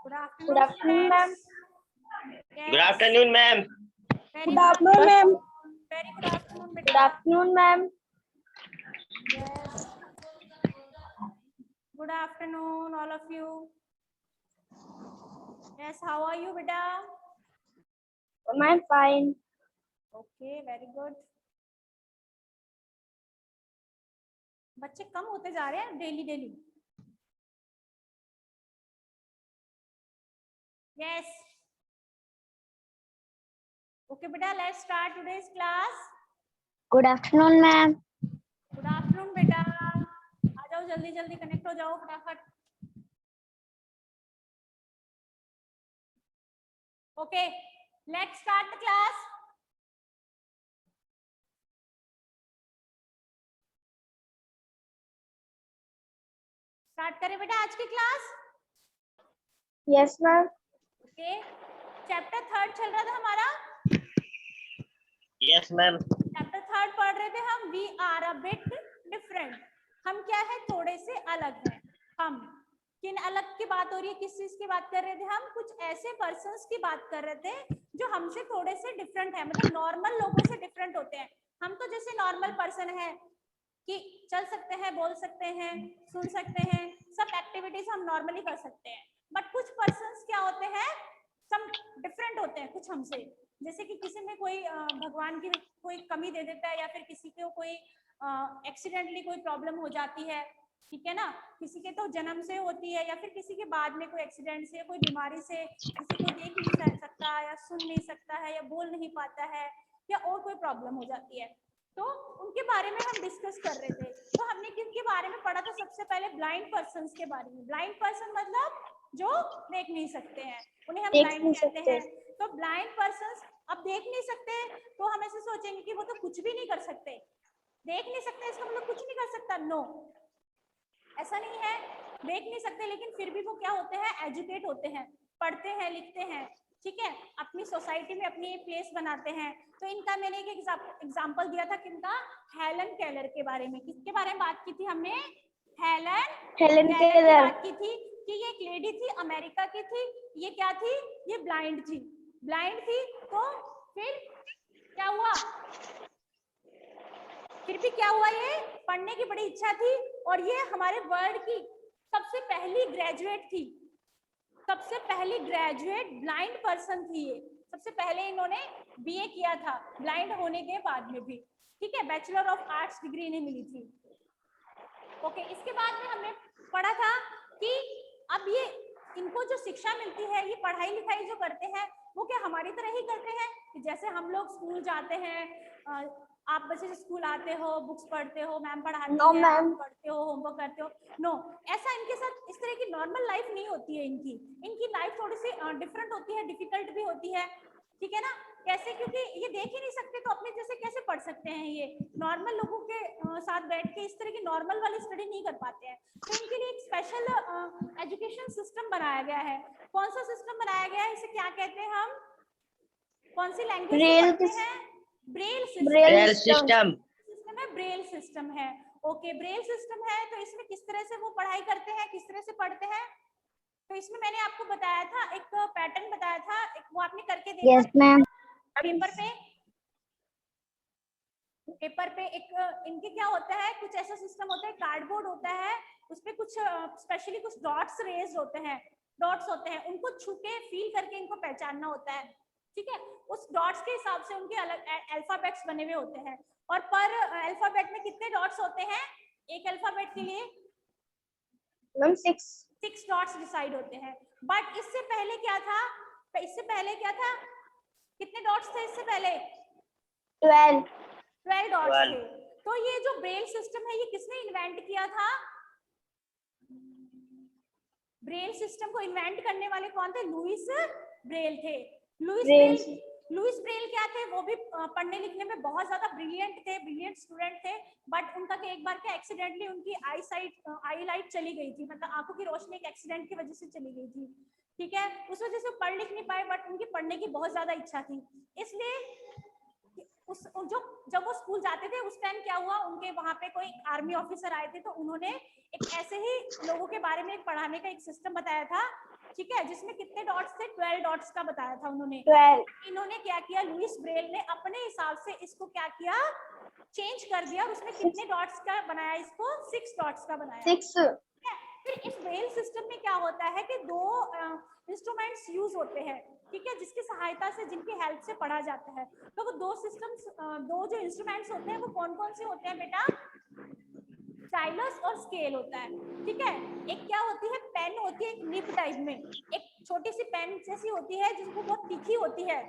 Good Good afternoon, ma'am. Yes. Good afternoon, ma'am. Very Good afternoon, ma'am. Very good afternoon, Good beta. afternoon, ma'am. Yes. Good afternoon, all of you. Yes, how are you, beta? I'm fine. Okay, very good. बच्चे कम होते जा रहे हैं daily daily. Yes. Okay, beta, let's start today's class. Good afternoon, ma'am. Good afternoon, beta. आ जाओ जल्दी जल्दी connect हो जाओ फटाफट. Okay, let's start the class. Start करें बेटा आज की class. Yes, ma'am. Okay, chapter 3 चल रहा था हमारा. Yes, ma'am. चैप्टर 3 पढ़ रहे थे हम. We are a bit different. हम क्या है, थोड़े से अलग हैं. हम किन अलग की बात हो रही है, किस चीज की बात कर रहे थे हम? कुछ ऐसे पर्सन्स की बात कर रहे थे जो हमसे थोड़े से डिफरेंट है, मतलब नॉर्मल लोगों से डिफरेंट होते हैं. हम तो जैसे नॉर्मल पर्सन है कि चल सकते हैं, बोल सकते हैं, सुन सकते हैं, सब एक्टिविटीज हम नॉर्मली कर सकते हैं. बट कुछ पर्सन्स क्या होते हैं, सब डिफरेंट होते हैं कुछ हमसे. जैसे कि किसी में कोई भगवान की कोई कमी दे देता है, या फिर किसी को कोई एक्सीडेंटली कोई प्रॉब्लम हो जाती है, ठीक है ना. किसी के तो जन्म से होती है, या फिर किसी के बाद में कोई एक्सीडेंट से, कोई बीमारी से, किसी को देख नहीं सकता या सुन नहीं सकता है या बोल नहीं पाता है, या और कोई प्रॉब्लम हो जाती है. तो उनके बारे में हम डिस्कस कर रहे थे. तो हमने किसके बारे में पढ़ा था? सबसे पहले ब्लाइंड पर्सन्स के बारे में. ब्लाइंड पर्सन मतलब जो देख नहीं सकते हैं, उन्हें हम ब्लाइंड कहते हैं. तो ब्लाइंड पर्सन्स अब देख नहीं सकते, तो हम ऐसे सोचेंगे कि वो तो कुछ भी नहीं कर सकते. देख नहीं सकते इसका मतलब कुछ नहीं कर सकता. नो, ऐसा नहीं है. देख नहीं सकते लेकिन फिर भी वो क्या होते हैं, एजुकेट होते हैं, पढ़ते हैं, लिखते हैं, ठीक है, अपनी सोसाइटी में अपनी प्लेस बनाते हैं. तो इनका मैंने एक एग्जांपल दिया था, किनका? हेलन केलर के बारे में. किसके बारे में बात की थी हमने? हेलन केलर की बात की थी कि ये एक लेडी थी, अमेरिका की थी. ये क्या थी? ये ब्लाइंड थी. ब्लाइंड थी तो फिर क्या हुआ? फिर भी क्या हुआ? ये पढ़ने की बड़ी इच्छा थी, और ये हमारे वर्ल्ड की सबसे पहली ग्रेजुएट थी. सबसे पहली ग्रेजुएट ब्लाइंड पर्सन थी ये. सबसे पहले इन्होंने बीए किया था, ब्लाइंड होने के बाद में भी, ठीक है. बैचलर ऑफ आर्ट्स डिग्री इन्हें मिली थी. ओके, इसके बाद में हमने पढ़ा था कि अब ये इनको जो शिक्षा मिलती है, ये पढ़ाई लिखाई जो करते हैं, वो क्या हमारी तरह ही करते हैं कि जैसे हम लोग स्कूल जाते हैं, आप बच्चे से स्कूल आते हो, बुक्स पढ़ते हो, मैम पढ़ाती है, आप पढ़ते हो, होमवर्क करते हो. नो, ऐसा इनके साथ इस तरह की नॉर्मल लाइफ नहीं होती है. इनकी लाइफ थोड़ी सी डिफरेंट होती है, डिफिकल्ट भी होती है, ठीक है ना. कैसे? क्योंकि ये देख ही नहीं सकते, तो अपने जैसे कैसे पढ़ सकते हैं? ये नॉर्मल लोगों के साथ बैठ के इस तरह की नॉर्मल वाली स्टडी नहीं कर पाते हैं. तो इनके लिए एक स्पेशल एजुकेशन सिस्टम बनाया गया है. कौन सा सिस्टम बनाया गया है? इसे क्या कहते हैं हम? कौन सी लैंग्वेज से पढ़ते हैं? Braille system. ब्रेल सिस्टम है, ब्रेल सिस्टम है. ओके, ब्रेल सिस्टम है. तो इसमें किस तरह से वो पढ़ाई करते हैं, किस तरह से पढ़ते हैं? तो इसमें मैंने आपको बताया था, एक पैटर्न बताया था, एक वो आपने करके देखा. Yes, ma'am. पेपर पे एक इनके क्या होता है, कुछ ऐसा सिस्टम होता है, कार्डबोर्ड होता है, उसपे कुछ स्पेशली कुछ डॉट्स रेज होते हैं, डॉट्स होते हैं, उनको छू के फील करके इनको पहचानना होता है, ठीक है. उस डॉट्स के हिसाब से उनके अलग अल्फाबेट्स बने हुए होते हैं. और पर अल्फाबेट में कितने डॉट्स होते हैं? एक अल्फाबेट के लिए 6 डॉट्स डिसाइड होते हैं. बट इससे पहले क्या था? कितने डॉट्स थे इससे पहले? 12 डॉट्स थे. तो ये जो ब्रेल सिस्टम है, ये किसने इन्वेंट किया था? ब्रेल सिस्टम को इन्वेंट करने वाले कौन थे? लुइस ब्रेल थे. लुइस ब्रेल क्या थे? वो भी पढ़ने लिखने में बहुत ज्यादा ब्रिलियंट थे, ब्रिलियंट स्टूडेंट थे. बट उनका एक बार क्या एक्सीडेंटली उनकी आई लाइट चली गई थी, मतलब आंखों की रोशनी एक एक्सीडेंट की वजह से चली गई थी, ठीक है. उस वजह से पढ़ लिख नहीं पाए, बट उनकी पढ़ने की बहुत ज्यादा इच्छा थी. इसलिए जब वो स्कूल जाते थे उस टाइम क्या हुआ, उनके वहां पे कोई आर्मी ऑफिसर आए थे, तो उन्होंने एक ऐसे ही लोगों के बारे में पढ़ाने का एक सिस्टम बताया था ठीक है, जिसमें कितने डॉट्स थे, 12 डॉट्स का बताया था उन्होंने। 12। इन्होंने क्या किया, लुइस ब्रेल ने अपने हिसाब से इसको क्या किया, चेंज कर दिया, और उसने कितने डॉट्स का बनाया, इसको 6 डॉट्स का बनाया। 6। फिर इस ब्रेल सिस्टम में क्या होता है कि 2 इंस्ट्रूमेंट्स यूज होते हैं, ठीक है, जिसकी सहायता से, जिनकी हेल्प से पढ़ा जाता है। तो वो 2 सिस्टम्स, 2 जो इंस्ट्रूमेंट्स होते हैं वो कौन कौन से होते हैं बेटा, स्टाइलस और स्केल होता है, ठीक है। एक क्या होती है, पेन होती है, एक निब टाइप में, एक छोटी सी पेन जैसी होती है जिसको बहुत तीखी होती है,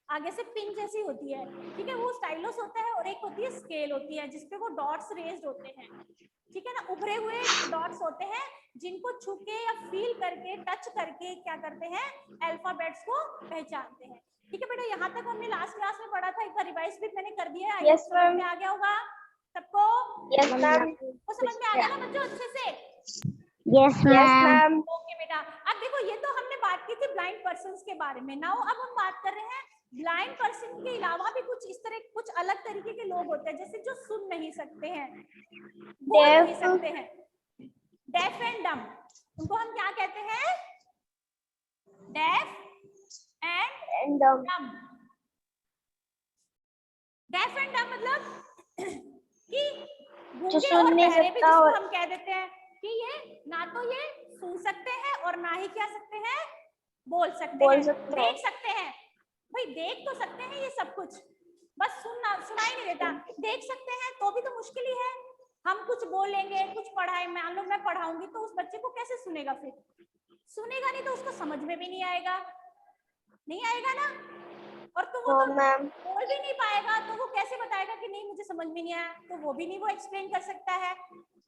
आगे से पिन जैसी होती है, ठीक है, वो स्टाइलस होता है। और एक होती है स्केल होती है, जिसपे वो डॉट्स रेज्ड होते हैं, ठीक है ना, उभरे हुए डॉट्स होते हैं, जिनको छू के या फील करके, टच करके क्या करते हैं, अल्फाबेट्स को पहचानते हैं। ठीक है बेटा, यहाँ तक हमने लास्ट क्लास में पढ़ा था, एक बार रिवाइज भी मैंने कर दिया है। Yes, समझ में ma'am. आ गया होगा सबको? Yes, ma'am. वो समझ में आ गया ना बच्चों अच्छे से? Yes, ma'am. ओके बेटा, अब देखो ये तो हमने बात की थी ब्लाइंड पर्सन्स के बारे में। नाउ अब हम बात कर रहे हैं ब्लाइंड पर्सन के अलावा भी कुछ इस तरह, कुछ अलग तरीके के लोग होते हैं, जैसे जो सुन नहीं सकते हैं, बोल नहीं सकते हैं, डेफ एंड डम। उनको हम क्या कहते हैं, डेफ एंड डम। डेफ एंड डम मतलब कि गूंगे और बहरे भी, जिसको हम कह देते हैं कि ये ना तो ये सुन सकते हैं और ना ही क्या सकते हैं, बोल सकते हैं, देख सकते हैं। भाई देख तो सकते हैं ये सब कुछ, बस सुनाई नहीं देता। देख सकते हैं तो भी तो मुश्किल ही है। हम कुछ बोलेंगे, कुछ पढ़ाए, मान लो मैं पढ़ाऊंगी तो उस बच्चे को कैसे सुनेगा, फिर सुनेगा नहीं तो उसको समझ में भी नहीं आएगा, नहीं आएगा ना। और तो वो तो बोल भी नहीं पाएगा, तो वो कैसे बताएगा कि नहीं मुझे समझ में नहीं आया, तो वो भी नहीं वो एक्सप्लेन कर सकता है,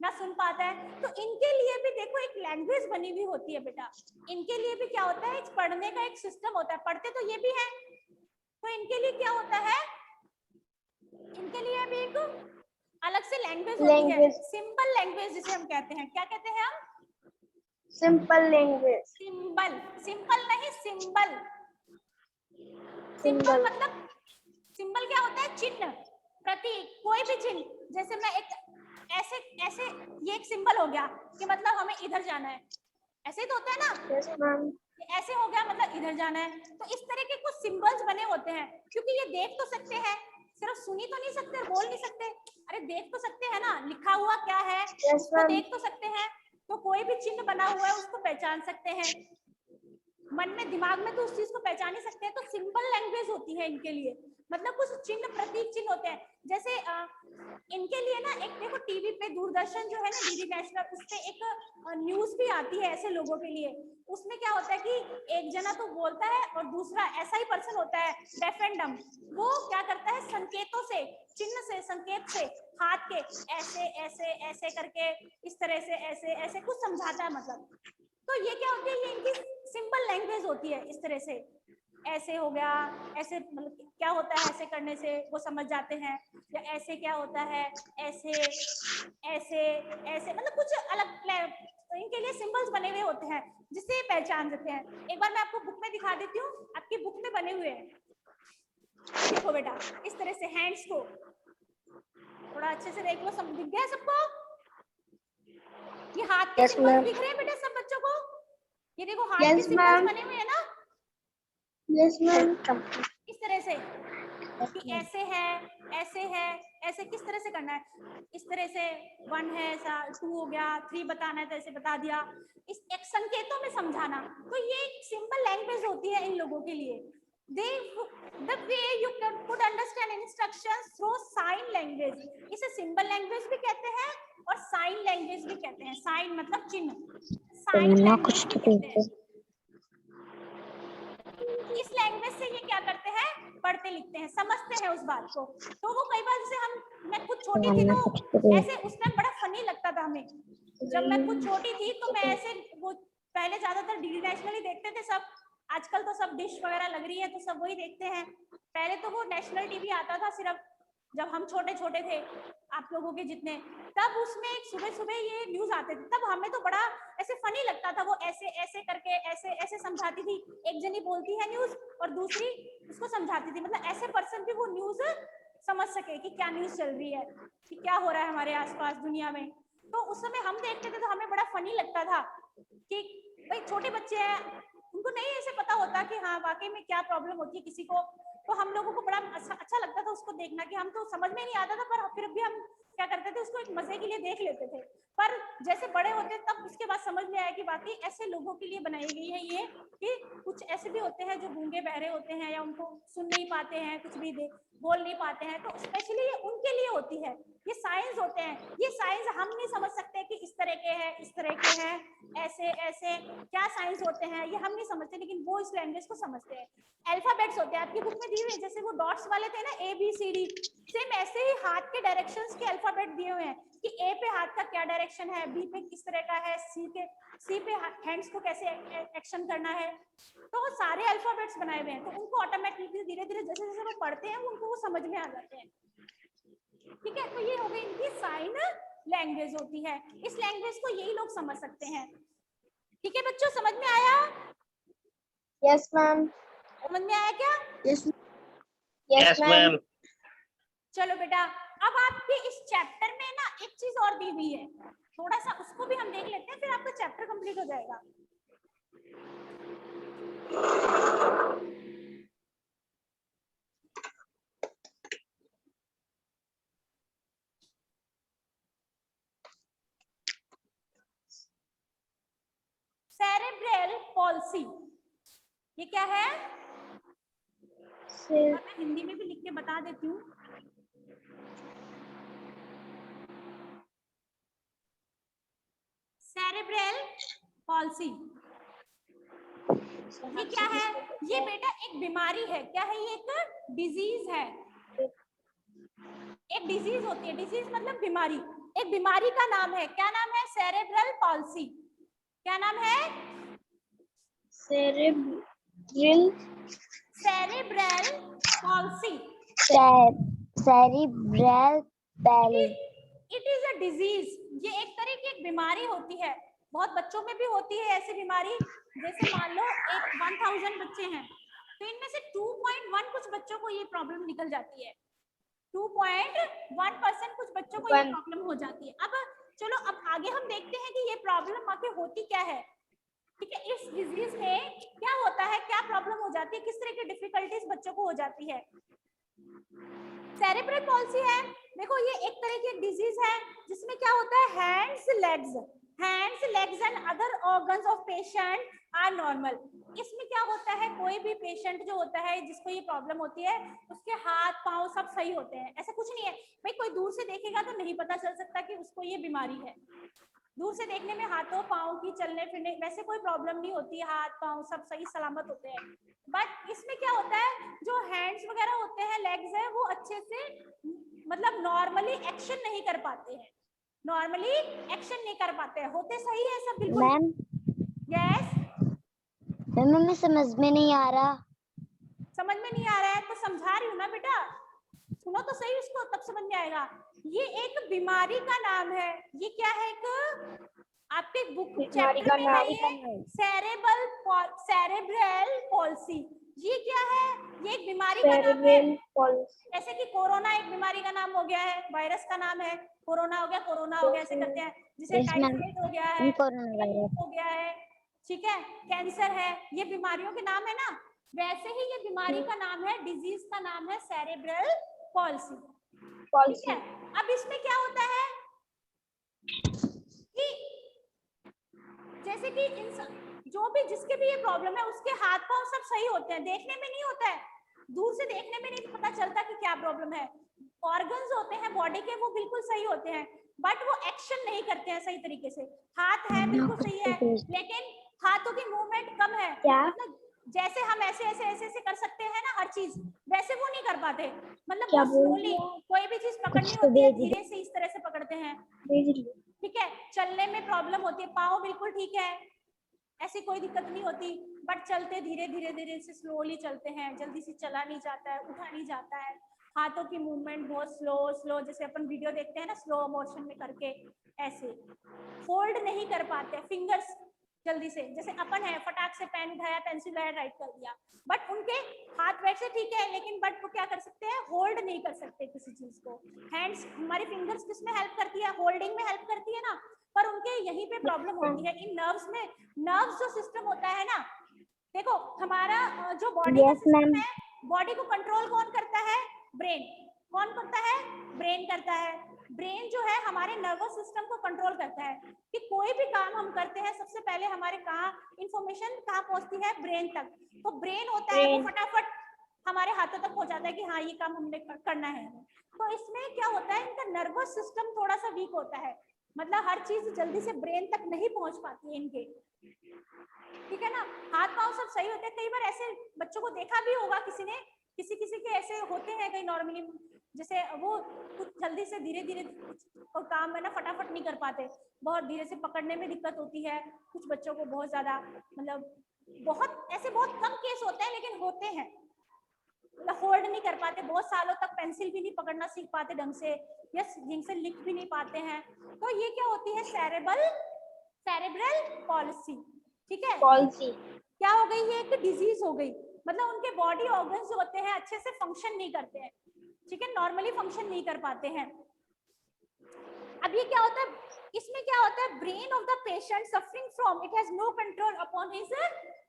ना सुन पाता है। तो इनके लिए भी देखो एक लैंग्वेज बनी हुई होती है बेटा। इनके लिए भी क्या होता है, एक पढ़ने का एक सिस्टम होता है, पढ़ते तो ये भी है, तो इनके लिए क्या होता है, इनके लिए भी एक अलग से लैंग्वेज होती है, सिंपल लैंग्वेज जिसे हम कहते हैं। क्या कहते हैं हम? Simple language. सिंपल, सिंपल नहीं, सिंबल। सिंबल मतलब, सिंबल क्या होता है, चिन्ह, प्रतीक, कोई भी चिन्ह। जैसे मैं एक ऐसे ऐसे, ये एक सिंबल हो गया कि मतलब हमें इधर जाना है, ऐसे ही तो होता है ना। Yes, ma'am. ऐसे हो गया मतलब इधर जाना है। तो इस तरह के कुछ सिंबल्स बने होते हैं, क्योंकि ये देख तो सकते हैं, सिर्फ सुनी तो नहीं सकते, बोल नहीं सकते। अरे देख तो सकते हैं ना, लिखा हुआ क्या है उसको देख तो सकते हैं, तो कोई भी चिन्ह बना हुआ है उसको पहचान सकते हैं, मन में, दिमाग में तो उस चीज को पहचान ही सकते हैं। तो सिंपल लैंग्वेज होती है इनके लिए, मतलब कुछ चिन्ह, प्रतीक चिन्ह होते हैं। जैसे इनके लिए ना, एक देखो टीवी पे दूरदर्शन जो है ना, डीडी नेशनल, उस पे एक न्यूज भी आती है ऐसे लोगों के लिए। उसमें क्या होता है कि एक जना तो बोलता है और दूसरा ऐसा ही पर्सन होता है, डेफ एंड डम, वो क्या करता है, संकेतों से, चिन्ह से, संकेत से, हाथ के ऐसे ऐसे ऐसे करके, इस तरह से ऐसे ऐसे कुछ समझाता है मतलब। तो ये क्या होती है, ये इनकी सिंपल लैंग्वेज होती है। इस तरह से ऐसे हो गया, ऐसे मतलब क्या होता है, ऐसे करने से वो समझ जाते हैं, या ऐसे क्या होता है, ऐसे ऐसे ऐसे, मतलब कुछ अलग इनके लिए सिंबल्स बने हुए होते हैं जिससे ये पहचान देते हैं। एक बार मैं आपको बुक में दिखा देती हूँ, आपकी बुक में बने हुए हैं, देखो बेटा, इस तरह से हैंड्स को थोड़ा अच्छे से देख लो, सब दिख गया सबको? ये हाथ के सिंबल्स दिख रहे हैं बेटा सब बच्चों को? ये देखो हाथ के सिंबल्स बने हुए हैं ना? Yes, ma'am. इस तरह से कि ऐसे है, ऐसे है, ऐसे किस तरह से करना है, इस तरह से 1 है, ऐसा 2 हो गया, 3 बताना है तो ऐसे बता दिया, इस एक संकेतों में समझाना। तो ये एक सिंपल लैंग्वेज होती है इन लोगों के लिए। The way you could understand instructions through sign language, इसे सिंबल लैंग्वेज भी कहते हैं और साइन लैंग्वेज भी कहते हैं। साइन मतलब चिन्ह, साइन लैंग्वेज भी कहते हैं। इस लैंग्वेज से ये क्या करते हैं, पढ़ते लिखते हैं, समझते हैं उस बात को। तो वो कई बार जैसे मैं खुद छोटी थी तो ऐसे उस टाइम बड़ा फनी लगता था हमें, जब मैं खुद छोटी थी तो मैं ऐसे, वो पहले ज्यादातर डीडी नेशनल ही देखते थे सब, आजकल तो सब डिश वगैरह लग रही है तो सब वही देखते हैं। पहले तो वो नेशनल टीवी आता था सिर्फ जब हम छोटे छोटे थे, आप लोगों के जितने, तब उसमें सुबह सुबह ये न्यूज आते थे, तब हमें तो बड़ा ऐसे फनी लगता था। वो ऐसे ऐसे करके ऐसे ऐसे समझाती थी, एक जनी बोलती है न्यूज और दूसरी उसको समझाती थी, मतलब ऐसे पर्सन भी वो न्यूज समझ सके कि क्या न्यूज चल रही है, कि क्या हो रहा है हमारे आसपास दुनिया में। तो उस समय हम देखते थे तो हमें बड़ा फनी लगता था कि भाई छोटे बच्चे हैं, उनको नहीं ऐसे पता होता कि हाँ वाकई में क्या प्रॉब्लम होती है किसी को। तो हम लोगों को बड़ा अच्छा लगता था उसको देखना, कि हम तो समझ में नहीं आता था पर फिर भी हम क्या करते थे, उसको एक मजे के लिए देख लेते थे। पर जैसे बड़े होते तब उसके बाद समझ में आया कि वाकई ऐसे लोगों के लिए बनाई गई है ये, कि कुछ ऐसे भी होते हैं जो गूंगे बहरे होते हैं या उनको सुन नहीं पाते हैं, कुछ भी बोल नहीं पाते हैं, तो स्पेशली ये उनके लिए होती है। ये साइंस होते हैं, ये साइंस हम नहीं समझ सकते कि इस तरह के हैं, इस तरह के हैं, ऐसे ऐसे क्या साइंस होते हैं ये हम नहीं समझते, लेकिन वो इस लैंग्वेज को समझते हैं। अल्फाबेट्स होते हैं आपकी बुक में दिए हुए, जैसे वो डॉट्स वाले थे ना ABCD, सेम ऐसे ही हाथ के डायरेक्शंस के अल्फाबेट दिए हुए हैं कि A पे हाथ का क्या डायरेक्शन है, B पे किस तरह का है, C पे हैंड्स को कैसे एक्शन करना है। तो वो सारे अल्फाबेट्स बनाए हुए हैं, तो उनको ऑटोमेटिकली धीरे धीरे जैसे जैसे वो पढ़ते हैं उनको वो समझ में आ जाते हैं। ठीक है, तो ये हो गई इनकी साइन लैंग्वेज होती है। इस लैंग्वेज को यही लोग समझ सकते हैं। ठीक है बच्चों, समझ में आया? Yes ma'am. समझ में आया क्या? Yes ma'am. चलो बेटा, अब आपके इस चैप्टर में ना एक चीज और दी हुई है, थोड़ा सा उसको भी हम देख लेते हैं, फिर आपका चैप्टर कंप्लीट हो जाएगा। सेरेब्रल पॉल्सी, ये क्या है? मैं हिंदी में भी लिख के बता देती हूँ। सेरेब्रल पॉल्सी ये क्या है? ये बेटा एक बीमारी है। क्या है ये? एक डिजीज है। एक डिजीज होती है, डिजीज मतलब बीमारी। एक बीमारी का नाम है, क्या नाम है? Cerebral palsy. क्या नाम है? Cerebral palsy. Cerebral palsy. It is a disease. ये एक तरह की एक बीमारी होती है, बहुत बच्चों में भी होती है ऐसी बीमारी। जैसे मान लो 1000 बच्चे हैं, तो इनमें से 2.1 कुछ बच्चों को ये प्रॉब्लम निकल जाती है। 2.1% कुछ बच्चों को ये प्रॉब्लम हो जाती है। अब चलो, अब आगे हम देखते हैं कि ये प्रॉब्लम आगे होती क्या है। ठीक है, इस डिजीज में क्या होता है, क्या प्रॉब्लम हो जाती है, किस तरह की डिफिकल्टीज बच्चों को हो जाती है। सेरेब्रल पॉल्सी है, देखो ये एक तरह की डिजीज है जिसमें क्या होता है, hands legs and other organs of patient are normal. इसमें क्या होता है, कोई भी पेशेंट जो होता है जिसको ये प्रॉब्लम होती है, उसके हाथ पांव सब सही होते हैं, ऐसा कुछ नहीं है। भाई कोई दूर से देखेगा तो नहीं पता चल सकता कि उसको ये बीमारी है। दूर से देखने में हाथों पाँव की चलने फिरने वैसे कोई प्रॉब्लम नहीं होती, हाथ पाँव सब सही सलामत होते हैं। बट इसमें क्या होता है, जो हैंड्स वगैरह होते हैं, लेग्स है, वो अच्छे से मतलब नॉर्मली एक्शन नहीं कर पाते हैं, नॉर्मली एक्शन नहीं कर पाते हैं, होते सही है सब बिल्कुल। मैम यस मैम, हमें समझ में नहीं आ रहा। समझ में नहीं आ रहा है तो समझा रही हूँ ना बेटा, सुनो तो सही उसको, तब समझ में आएगा। ये एक बीमारी का नाम है। ये क्या है? एक आपके बुक चैप्टर में है ये, सेरेब्रल पॉल्सी। ये क्या है? ये एक बीमारी का नाम है। जैसे कि कोरोना एक बीमारी का नाम हो गया है, वायरस का नाम है, कोरोना हो गया, ऐसे करते हैं। जिसे टाइफाइड हो गया है, हो गया है, ठीक है, कैंसर है, ये बीमारियों के नाम है ना। वैसे ही ये बीमारी का नाम है, डिजीज का नाम है सेरेब्रल पॉल्सी। ठीक है, अब इसमें क्या होता है कि जैसे कि जो भी जिसके भी ये प्रॉब्लम है उसके हाथ पांव सब सही होते हैं, देखने में नहीं होता है, दूर से देखने में नहीं पता चलता कि क्या प्रॉब्लम है। ऑर्गन्स होते हैं बॉडी के वो बिल्कुल सही होते हैं, बट वो एक्शन नहीं करते हैं सही तरीके से। हाथ है बिल्कुल सही है, लेकिन हाथों की मूवमेंट कम है। मतलब जैसे हम ऐसे ऐसे ऐसे ऐसे कर सकते हैं ना हर चीज, वैसे वो नहीं कर पाते। मतलब बहुत स्लोली कोई भी चीज पकड़नी होती है, धीरे से इस तरह से पकड़ते हैं। ठीक है, चलने में प्रॉब्लम होती है, पाँव बिल्कुल ठीक है, ऐसी कोई दिक्कत नहीं होती, बट चलते धीरे धीरे धीरे से स्लोली चलते हैं, जल्दी से चला नहीं जाता है, उठा नहीं जाता है। हाथों की मूवमेंट बहुत स्लो, जैसे अपन वीडियो देखते हैं ना स्लो मोशन में करके, ऐसे फोल्ड नहीं कर पाते फिंगर्स। जल्दी से, जैसे अपन है फटाक से पेन उठाया, पेंसिल उठाया, राइट कर दिया, बट उनके हाथ वैसे ठीक है, लेकिन बट वो क्या कर सकते हैं, होल्ड नहीं कर सकते किसी चीज को। हैंड्स, हमारी फिंगर्स किसमें हेल्प करती है, होल्डिंग में हेल्प करती है ना, पर उनके यहीं पे प्रॉब्लम होती है इन नर्व्स में। नर्व्स जो सिस्टम होता है ना, देखो हमारा जो बॉडी का सिस्टम है, बॉडी को कंट्रोल कौन करता है, ब्रेन। कौन करता है, ब्रेन करता है। ब्रेन जो है हमारे नर्वस सिस्टम को कंट्रोल करता है कि कोई भी काम हम करते हैं, सबसे पहले हमारे कहाँ इंफॉर्मेशन कहाँ पहुंचती है, ब्रेन तक। तो ब्रेन होता है वो फटाफट हमारे हाथों तक पहुंच जाता है कि हाँ ये काम हमने करना है। तो इसमें क्या होता है, इनका नर्वस सिस्टम थोड़ा सा वीक होता है, मतलब हर चीज जल्दी से ब्रेन तक नहीं पहुंच पाती है इनके, ठीक है ना। हाथ पांव सब सही होते हैं, कई बार ऐसे बच्चों को देखा भी होगा किसी ने, किसी किसी के ऐसे होते हैं कई नॉर्मली, जैसे वो कुछ जल्दी से धीरे धीरे काम है ना फटाफट नहीं कर पाते, बहुत धीरे से पकड़ने में दिक्कत होती है। कुछ बच्चों को बहुत ज्यादा, मतलब बहुत ऐसे बहुत कम केस होते हैं, लेकिन होते हैं, मतलब होल्ड नहीं कर पाते, बहुत सालों तक पेंसिल भी नहीं पकड़ना सीख पाते ढंग से, या ढंग से लिख भी नहीं पाते हैं। तो ये क्या होती है, सेरेब्रल पॉलिसी, ठीक है, पॉलिसी क्या हो गई, ये एक डिजीज हो गई, मतलब उनके बॉडी ऑर्गन्स जो होते हैं अच्छे से फंक्शन नहीं करते हैं, ठीक है, नॉर्मली फंक्शन नहीं कर पाते हैं। अब ये क्या होता है, इसमें क्या होता है, brain of the patient suffering from, it has no control upon his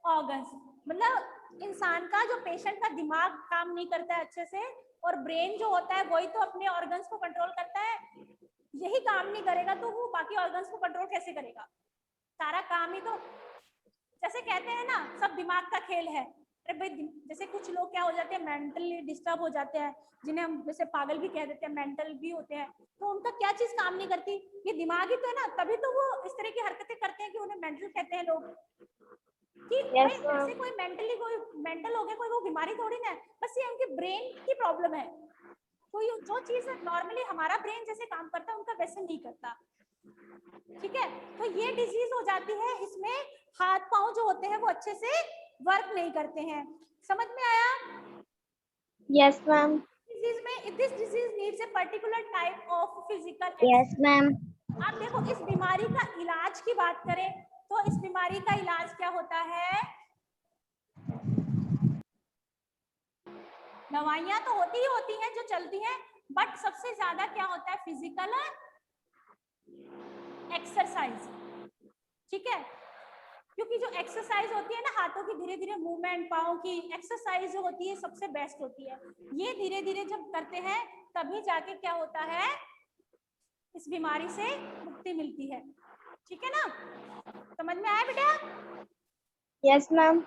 organs, मतलब इंसान का जो पेशेंट का दिमाग काम नहीं करता है अच्छे से, और ब्रेन जो होता है वही तो अपने ऑर्गन्स को कंट्रोल करता है, यही काम नहीं करेगा तो वो बाकी ऑर्गन्स को कंट्रोल कैसे करेगा, सारा काम ही तो, जैसे कहते हैं ना सब दिमाग का खेल है। अरे भाई, जैसे कुछ लोग क्या हो जाते हैं, मेंटली डिस्टर्ब हो जाते हैं, जिन्हें हम जैसे पागल भी कह देते हैं, मेंटल भी होते हैं, तो उनका क्या चीज काम नहीं करती, ये दिमाग ही तो है ना, तभी तो वो इस तरह की हरकतें करते हैं कि उन्हें मेंटल कहते हैं लोग, कि भाई जैसे कोई मेंटली, कोई मेंटल हो गया, कोई वो बीमारी थोड़ी ना है, बस ये उनके ब्रेन की प्रॉब्लम है। तो ये जो चीज नॉर्मली हमारा ब्रेन जैसे काम करता है उनका वैसे नहीं करता, ठीक है। तो ये डिजीज हो जाती है, इसमें हाथ पांव जो होते हैं वो अच्छे से वर्क नहीं करते हैं, समझ में आया? Yes ma'am. डिजीज में, this disease needs a particular type of physical, yes ma'am. आप देखो इस बीमारी का इलाज की बात करें तो इस बीमारी का इलाज क्या होता है, दवाइयां तो होती ही होती हैं जो चलती हैं, बट सबसे ज्यादा क्या होता है, फिजिकल एक्सरसाइज, ठीक है, क्योंकि जो एक्सरसाइज होती है ना, हाथों की धीरे धीरे मूवमेंट, पाँव की एक्सरसाइज जो होती है सबसे बेस्ट होती है, ये धीरे धीरे जब करते हैं तभी जाके क्या होता है, इस बीमारी से मुक्ति मिलती है, ठीक है ना, समझ में आया बेटा? Yes ma'am.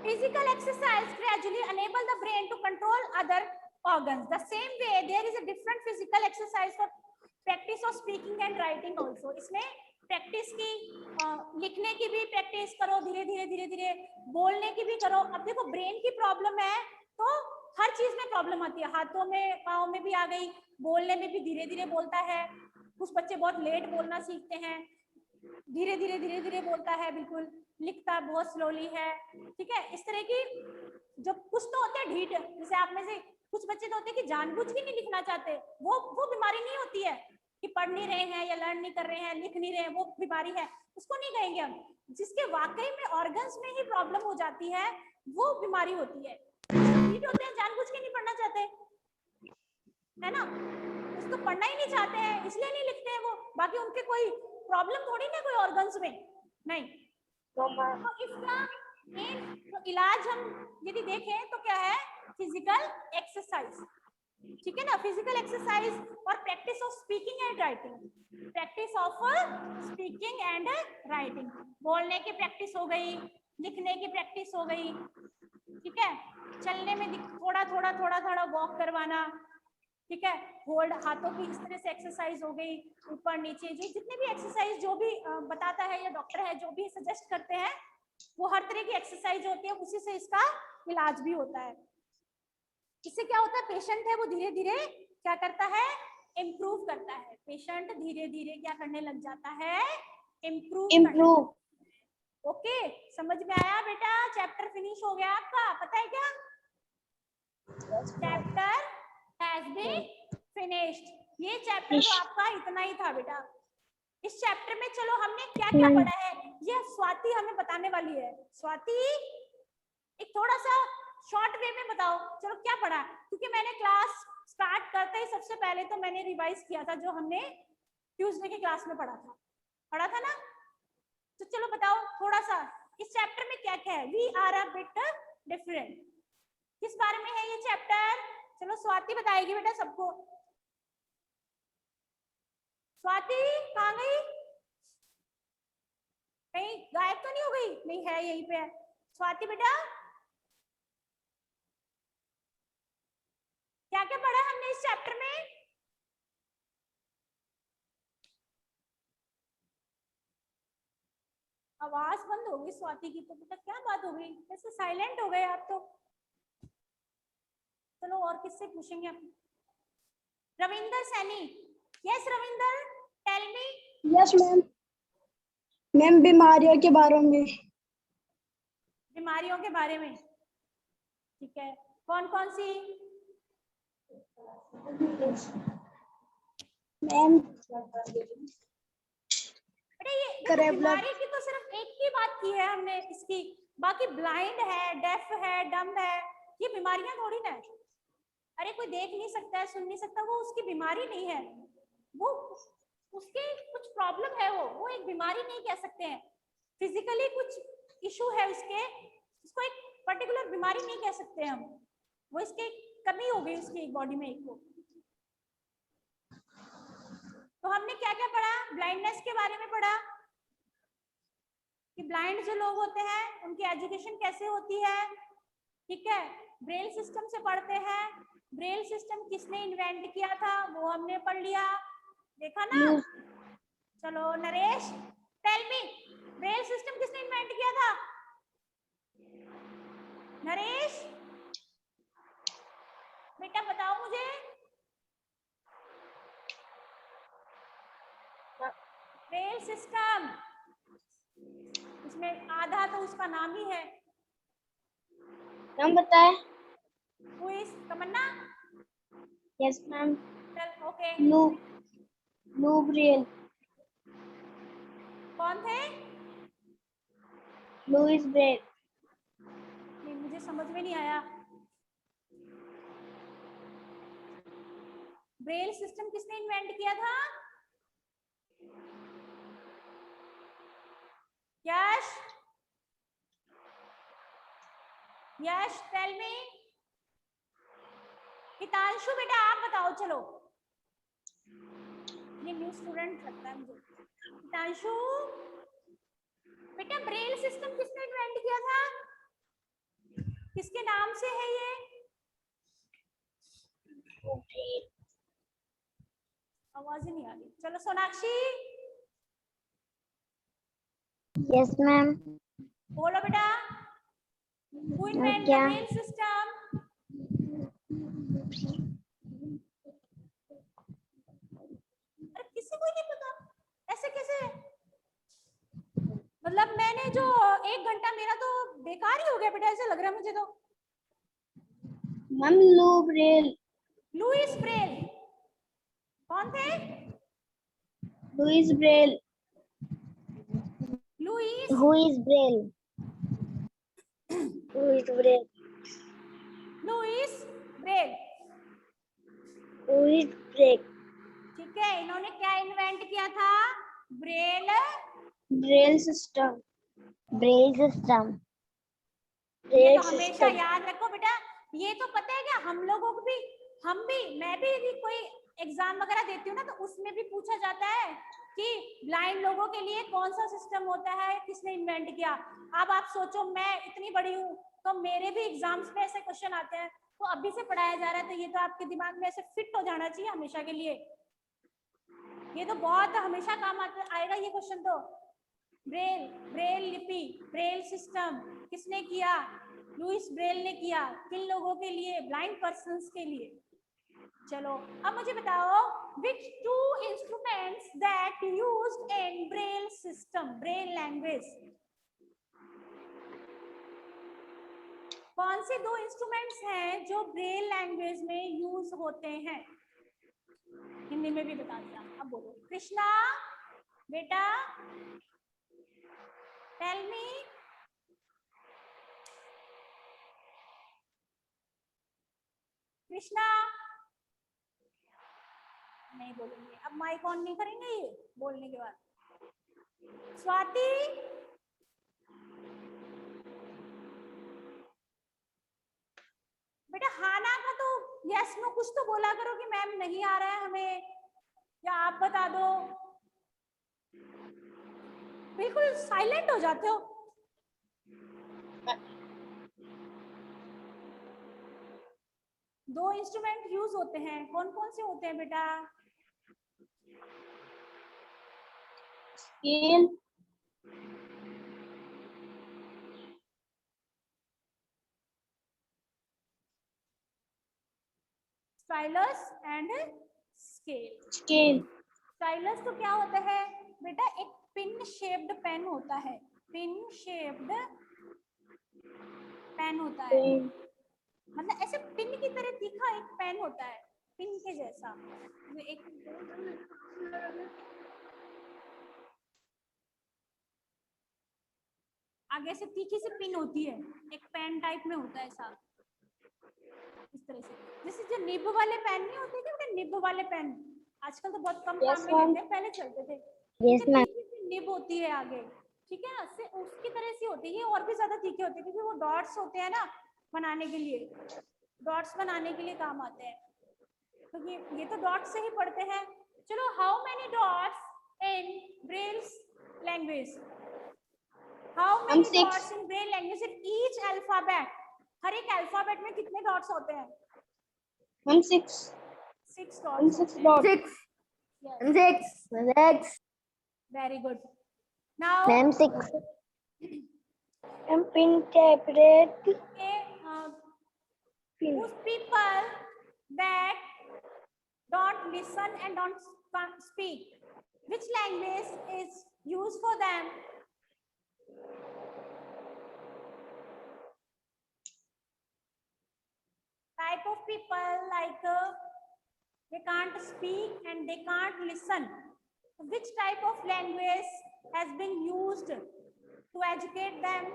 Physical exercise gradually enable the brain to control other organs. The same way, there is a different physical exercise for practice of speaking and writing also. इसमें प्रैक्टिस की, लिखने की भी प्रैक्टिस करो, धीरे धीरे धीरे धीरे बोलने की भी करो। अब देखो ब्रेन की प्रॉब्लम है तो हर चीज में प्रॉब्लम आती है, हाथों में पाँव में भी आ गई, बोलने में भी धीरे धीरे बोलता है, कुछ बच्चे बहुत लेट बोलना सीखते हैं, धीरे धीरे बोलता है, बिल्कुल लिखता बहुत स्लोली है, ठीक है। इस तरह की जो कुछ तो होते हैं ढीठ, जैसे आप में से कुछ बच्चे तो होते हैं कि जानबूझ के नहीं लिखना चाहते, वो बीमारी नहीं होती है कि पढ़ नहीं रहे हैं या लर्न नहीं कर रहे हैं, लिख नहीं रहे हैं, वो बीमारी है, उसको नहीं कहेंगे हम। जिसके वाकई में ऑर्गन्स में ही प्रॉब्लम हो जाती है वो बीमारी होती है। ढीठ होते हैं, जानबूझ के नहीं पढ़ना चाहते, है ना, उसको पढ़ना ही नहीं चाहते हैं इसलिए नहीं लिखते हैं वो, बाकी उनके कोई प्रॉब्लम थोड़ी ना कोई ऑर्गन्स में, नहीं। तो इसका मेन तो इलाज हम यदि देखें तो क्या है, फिजिकल एक्सरसाइज, ठीक है ना, फिजिकल एक्सरसाइज और practice of speaking and writing, practice of speaking and writing, बोलने की प्रैक्टिस हो गई, लिखने की प्रैक्टिस हो गई, ठीक है, चलने में थोड़ा थोड़ा थोड़ा थोड़ा वॉक करवाना, ठीक है, होल्ड हाथों की इस तरह से एक्सरसाइज हो गई, ऊपर नीचे जो जितने भी एक्सरसाइज जो भी बताता है या डॉक्टर है जो भी सजेस्ट करते हैं वो हर तरह की एक्सरसाइज होती है, उसी से इसका इलाज भी होता है। इससे क्या होता है, पेशेंट है वो धीरे धीरे क्या करता है, इम्प्रूव करता है, पेशेंट धीरे धीरे क्या करने लग जाता है, इम्प्रूव। ओके, समझ में आया बेटा? चैप्टर फिनिश हो गया आपका, पता है क्या, चैप्टर हैज बीन फिनिश्ड। ये चैप्टर तो आपका इतना ही था बेटा। इस चैप्टर में चलो हमने क्या क्या पढ़ा है, ये स्वाति हमें बताने वाली है। स्वाति एक थोड़ा सा शॉर्ट वे में बताओ, चलो क्या पढ़ा, क्योंकि मैंने क्लास स्टार्ट करते ही सबसे पहले तो मैंने रिवाइज किया था जो हमने ट्यूसडे की क्लास में पढ़ा था ना। तो चलो बताओ थोड़ा सा इस चैप्टर में क्या क्या है। We are a bit different, किस बारे में है ये चैप्टर? चलो स्वाति बताएगी बेटा सबको। स्वाति कहाँ गई? कहीं गायब तो नहीं हो गई? नहीं है, यहीं पे है। स्वाति बेटा क्या क्या पढ़ा हमने इस चैप्टर में? आवाज बंद हो गई स्वाति की, तो बेटा क्या बात हो गई, ऐसे साइलेंट हो गए आप तो। चलो और किससे पूछेंगे आप? Ravinder Saini. Yes Ravinder, tell me. Yes ma'am. Ma'am बीमारियों के बारे में। बीमारियों के बारे में, ठीक है। कौन कौन सी? मैम बेटा ये देखो, बीमारी की तो सिर्फ एक ही बात की है हमने इसकी, बाकी ब्लाइंड है, डेफ है, डम है, ये बीमारियां थोड़ी ना है। अरे कोई देख नहीं सकता है, सुन नहीं सकता, वो उसकी बीमारी नहीं है, वो उसके कुछ प्रॉब्लम है, वो एक बीमारी नहीं कह सकते हैं। फिजिकली कुछ इशू है उसके, उसको एक पर्टिकुलर बीमारी नहीं कह सकते हम, वो इसके कमी हो गई उसकी बॉडी में एक को। तो हमने क्या क्या पढ़ा? ब्लाइंडनेस के बारे में पढ़ा कि ब्लाइंड जो लोग होते हैं उनकी एजुकेशन कैसे होती है, ठीक है। ब्रेल सिस्टम से पढ़ते हैं, ब्रेल सिस्टम किसने इन्वेंट किया था वो हमने पढ़ लिया, देखा ना। चलो Naresh tell me, Braille system किसने इन्वेंट किया था? नरेश बेटा बताओ मुझे। ब्रेल सिस्टम, इसमें आधा तो उसका नाम ही है। नाम बताए। Who is Tamanna? Yes ma'am. चल ओके। Lou Braille. कौन थे? Louis Braille. नहीं मुझे समझ में नहीं आया। ब्रेल सिस्टम किसने इन्वेंट किया था? यश, यश टेल मी। हितांशु बेटा आप बताओ चलो, ये न्यू स्टूडेंट लगता है मुझे। हितांशु बेटा ब्रेल सिस्टम किसने इन्वेंट किया था, किसके नाम से है ये? आवाज ही नहीं आ रही। चलो सोनाक्षी। Yes ma'am. बोलो बेटा, हु इन्वेंट द क्या? Braille system? अरे किसी को ही नहीं पता, ऐसे कैसे? मतलब मैंने जो 1 घंटा मेरा तो बेकार ही हो गया बेटा, ऐसे लग रहा है मुझे तो। मैम लू ब्रेल। लुइस ब्रेल कौन थे? Louis Braille. Louis who is Braille? Louis Braille. Louis Braille, who is Braille? ठीक है। इन्होंने क्या इन्वेंट किया था? Braille, Braille system. Braille system. ये ब्रेल तो हमेशा सिस्टम। याद रखो बेटा। ये तो पता है क्या, हम लोगों को भी, हम भी, मैं भी यदि कोई एग्जाम वगैरह देती हूँ ना, तो उसमें भी पूछा जाता है कि ब्लाइंड लोगों के लिए कौन सा सिस्टम होता है, किसने इन्वेंट किया। अब आप सोचो मैं इतनी बड़ी हूँ तो मेरे भी एग्जाम्स में ऐसे क्वेश्चन आते हैं, तो अभी से पढ़ाया जा रहा है, तो ये तो आपके दिमाग में ऐसे फिट हो जाना चाहिए हमेशा के लिए। ये तो बहुत हमेशा काम आएगा ये क्वेश्चन तो। ब्रेल, ब्रेल लिपि, ब्रेल सिस्टम किसने किया? लुइस ब्रेल ने किया। किन लोगों के लिए? ब्लाइंड पर्सन्स के लिए। चलो अब मुझे बताओ, which two instruments that used in braille system, braille language? कौन से 2 इंस्ट्रूमेंट्स हैं जो ब्रेल लैंग्वेज में यूज होते हैं? हिंदी में भी बता दिया, अब बोलो। कृष्णा बेटा टेल मी। कृष्णा नहीं बोलेंगे, अब माइक ऑन नहीं करेंगे ये बोलने के बाद। स्वाति बेटा हाना का तो यस नो कुछ तो बोला करो कि मैम नहीं आ रहा है हमें, या आप बता दो। बिल्कुल साइलेंट हो जाते हो। दो इंस्ट्रूमेंट यूज होते हैं, कौन कौन से होते हैं बेटा? Scale, stylus and scale. Scale, stylus तो क्या होता है बेटा? एक पिन शेप्ड पेन होता है, पिन शेप्ड पेन होता है, मतलब ऐसे पिन की तरह तीखा एक पेन होता है, पिन के जैसा। एक आगे से तीखी सी पिन होती है, एक पेन टाइप में होता है ऐसा, इस तरह से। जैसे जो निब वाले पेन नहीं होते थे, निब वाले पेन आजकल तो बहुत कम काम में लेते हैं, पहले चलते थे। तीखी सी निब होती है आगे, ठीक है, उसकी तरह से होती है। ये और भी ज्यादा तीखे होते हैं क्योंकि वो डॉट्स होते हैं ना बनाने के लिए, डॉट्स बनाने के लिए काम आते हैं, तो ये तो डॉट्स से ही पढ़ते हैं। चलो, how many dots in Braille language? How many dots in Braille language in each alphabet? हर एक अल्फाबेट में कितने डॉट्स होते हैं? हम 6 डॉट्स। 6 वेरी गुड। नाउ मैम 6 हम pin tablet whose people that don't listen and don't speak, which language is used for them? Type of people like they can't speak and they can't listen. Which type of language has been used to educate them?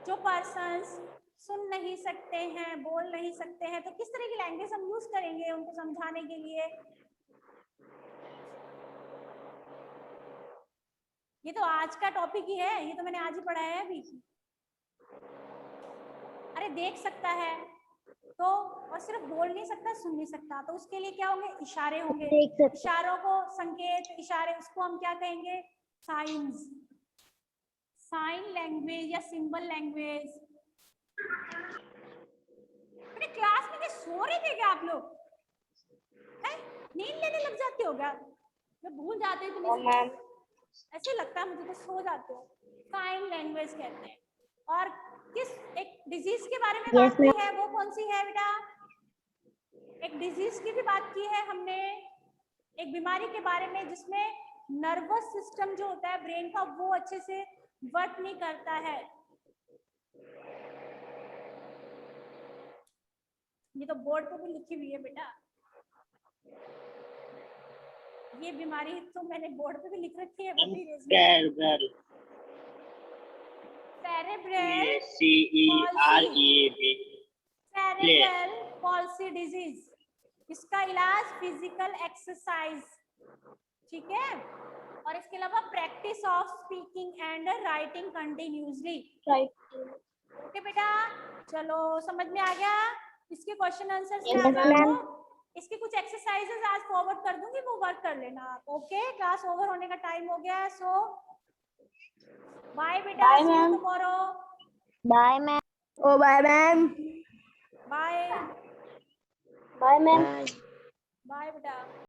जो persons सुन नहीं सकते हैं, बोल नहीं सकते हैं, तो किस तरह की लैंग्वेज हम यूज करेंगे उनको समझाने के लिए? ये तो आज का टॉपिक ही है, ये तो मैंने आज ही पढ़ाया है अभी। अरे देख सकता है तो, और सिर्फ बोल नहीं सकता, सुन नहीं सकता, तो उसके लिए क्या होंगे? इशारे होंगे। इशारों को, संकेत, इशारे, उसको हम क्या कहेंगे? साइंस, साइन लैंग्वेज या सिंबल लैंग्वेज। क्लास में सो रहे थे क्या आप लोग? नींद लेने लग जाते हो क्या? जब भूल जाते हो तो मैम ऐसे लगता है मुझे तो सो जाते हो। साइन लैंग्वेज कहते हैं। और किस एक डिजीज के बारे में बात की है, वो कौन सी है बेटा? एक डिजीज की भी बात की है हमने, एक बीमारी के बारे में जिसमें नर्वस सिस्टम जो होता है ब्रेन का, वो अच्छे से वर्क नहीं करता है। ये तो बोर्ड पे भी लिखी हुई है बेटा, ये बीमारी तो मैंने बोर्ड पे भी लिख रखी है। सेरेब्रल पॉल्सी डिजीज, इसका इलाज फिजिकल एक्सरसाइज, ठीक है, और इसके अलावा practice of speaking and writing continuously. Okay बेटा, चलो समझ में आ गया? इसके क्वेश्चन आंसर इसके कुछ एक्सरसाइजेस आज फॉरवर्ड कर दूंगी, वो वर्क कर लेना आप। ओके, क्लास ओवर होने का टाइम हो गया है, सो बाय बेटा, see you tomorrow. Bye ma'am. Oh bye ma'am. Bye bye ma'am. Bye बेटा।